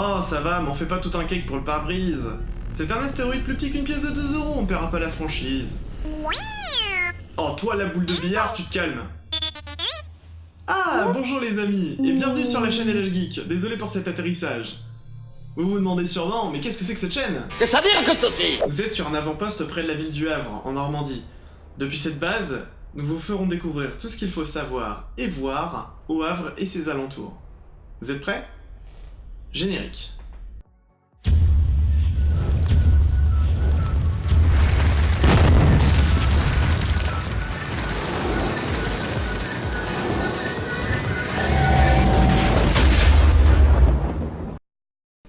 Oh, ça va, m'en fais pas tout un cake pour le pare-brise. C'est un astéroïde plus petit qu'une pièce de 2 euros, on paiera pas la franchise. Oh, toi, la boule de billard, tu te calmes. Ah, bonjour les amis, et bienvenue sur la chaîne LH Geek. Désolé pour cet atterrissage. Vous vous demandez sûrement, mais qu'est-ce que c'est que cette chaîne? Qu'est-ce que ça dit que ceci? Vous êtes sur un avant-poste près de la ville du Havre, en Normandie. Depuis cette base, nous vous ferons découvrir tout ce qu'il faut savoir et voir au Havre et ses alentours. Vous êtes prêts? Générique.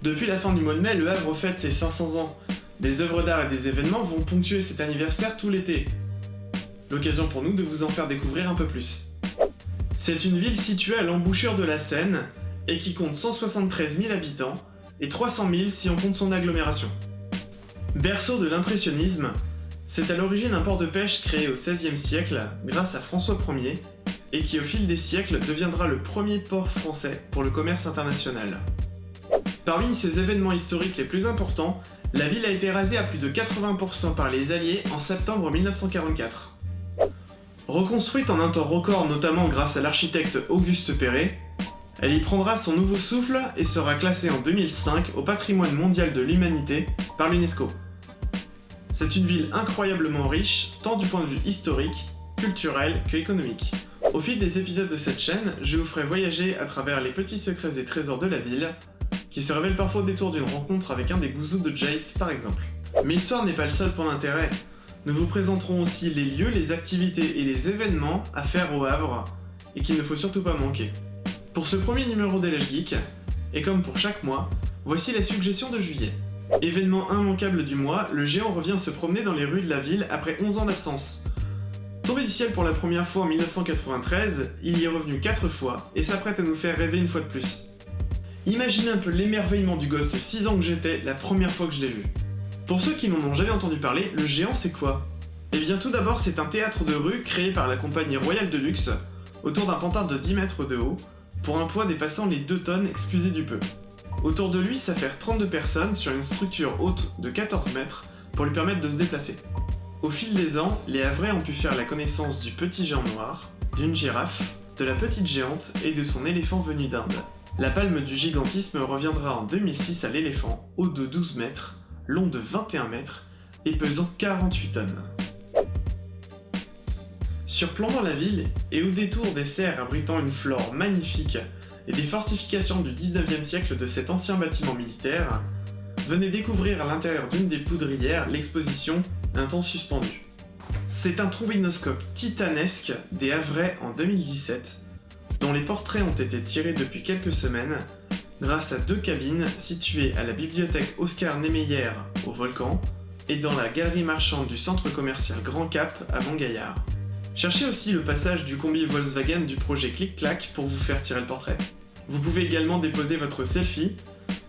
Depuis la fin du mois de mai, le Havre fête ses 500 ans. Des œuvres d'art et des événements vont ponctuer cet anniversaire tout l'été. L'occasion pour nous de vous en faire découvrir un peu plus. C'est une ville située à l'embouchure de la Seine et qui compte 173 000 habitants et 300 000 si on compte son agglomération. Berceau de l'impressionnisme, c'est à l'origine un port de pêche créé au XVIe siècle grâce à François Ier et qui au fil des siècles deviendra le premier port français pour le commerce international. Parmi ces événements historiques les plus importants, la ville a été rasée à plus de 80% par les Alliés en septembre 1944. Reconstruite en un temps record notamment grâce à l'architecte Auguste Perret, elle y prendra son nouveau souffle et sera classée en 2005 au patrimoine mondial de l'humanité par l'UNESCO. C'est une ville incroyablement riche, tant du point de vue historique, culturel que économique. Au fil des épisodes de cette chaîne, je vous ferai voyager à travers les petits secrets et trésors de la ville, qui se révèlent parfois au détour d'une rencontre avec un des gouzous de Jace par exemple. Mais l'histoire n'est pas le seul point d'intérêt. Nous vous présenterons aussi les lieux, les activités et les événements à faire au Havre, et qu'il ne faut surtout pas manquer. Pour ce premier numéro d'LH Geek, et comme pour chaque mois, voici la suggestion de juillet. Événement immanquable du mois, le géant revient se promener dans les rues de la ville après 11 ans d'absence. Tombé du ciel pour la première fois en 1993, il y est revenu 4 fois, et s'apprête à nous faire rêver une fois de plus. Imaginez un peu l'émerveillement du gosse de 6 ans que j'étais la première fois que je l'ai vu. Pour ceux qui n'en ont jamais entendu parler, le géant c'est quoi? Eh bien tout d'abord c'est un théâtre de rue créé par la compagnie Royale de Luxe, autour d'un pantin de 10 mètres de haut, pour un poids dépassant les 2 tonnes, excusez du peu. Autour de lui s'affairent 32 personnes sur une structure haute de 14 mètres pour lui permettre de se déplacer. Au fil des ans, les Havrais ont pu faire la connaissance du petit géant noir, d'une girafe, de la petite géante et de son éléphant venu d'Inde. La palme du gigantisme reviendra en 2006 à l'éléphant, haut de 12 mètres, long de 21 mètres et pesant 48 tonnes. Surplombant la ville et au détour des serres abritant une flore magnifique et des fortifications du 19e siècle de cet ancien bâtiment militaire, venez découvrir à l'intérieur d'une des poudrières l'exposition Un temps suspendu. C'est un trombinoscope titanesque des Havrais en 2017, dont les portraits ont été tirés depuis quelques semaines grâce à 2 cabines situées à la bibliothèque Oscar Niemeyer au Volcan et dans la galerie marchande du centre commercial Grand Cap à Montgaillard. Cherchez aussi le passage du combi Volkswagen du projet Clic-Clac pour vous faire tirer le portrait. Vous pouvez également déposer votre selfie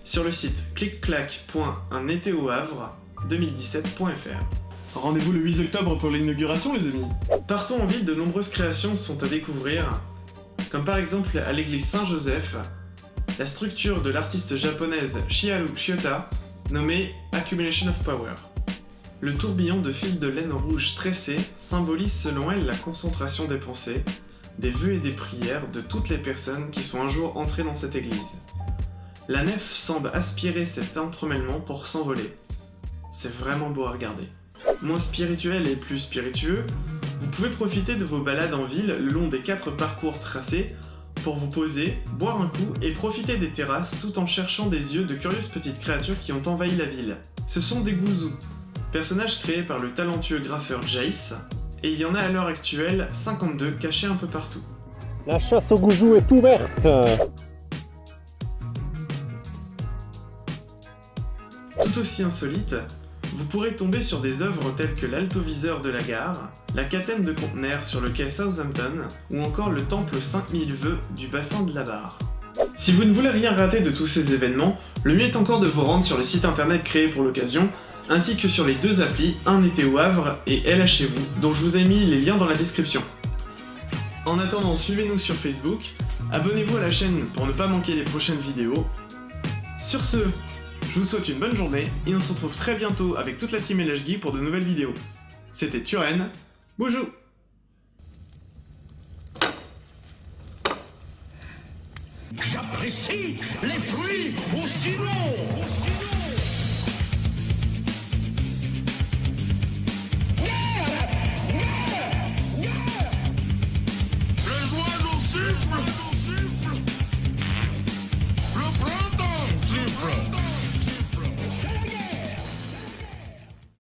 sur le site clicklac.unetéohavre2017.fr. Rendez-vous le 8 octobre pour l'inauguration les amis. Partout en ville, de nombreuses créations sont à découvrir, comme par exemple à l'église Saint-Joseph, la structure de l'artiste japonaise Shiharu Shiota, nommée Accumulation of Power. Le tourbillon de fils de laine rouge tressés symbolise selon elle la concentration des pensées, des vœux et des prières de toutes les personnes qui sont un jour entrées dans cette église. La nef semble aspirer cet entremêlement pour s'envoler. C'est vraiment beau à regarder. Moins spirituel et plus spiritueux, vous pouvez profiter de vos balades en ville le long des 4 parcours tracés pour vous poser, boire un coup et profiter des terrasses tout en cherchant des yeux de curieuses petites créatures qui ont envahi la ville. Ce sont des gouzous, personnages créés par le talentueux graffeur Jace, et il y en a à l'heure actuelle 52 cachés un peu partout. La chasse aux gouzous est ouverte. Tout aussi insolite, vous pourrez tomber sur des œuvres telles que l'altoviseur de la gare, la catène de conteneurs sur le quai Southampton ou encore le temple 5000 vœux du bassin de la Barre. Si vous ne voulez rien rater de tous ces événements, le mieux est encore de vous rendre sur le site internet créé pour l'occasion, ainsi que sur les 2 applis Un été au Havre et LH chez vous, dont je vous ai mis les liens dans la description. En attendant, suivez-nous sur Facebook, abonnez-vous à la chaîne pour ne pas manquer les prochaines vidéos. Sur ce, je vous souhaite une bonne journée et on se retrouve très bientôt avec toute la team LHG pour de nouvelles vidéos. C'était Turen, bonjour. J'apprécie les fruits aussi longs.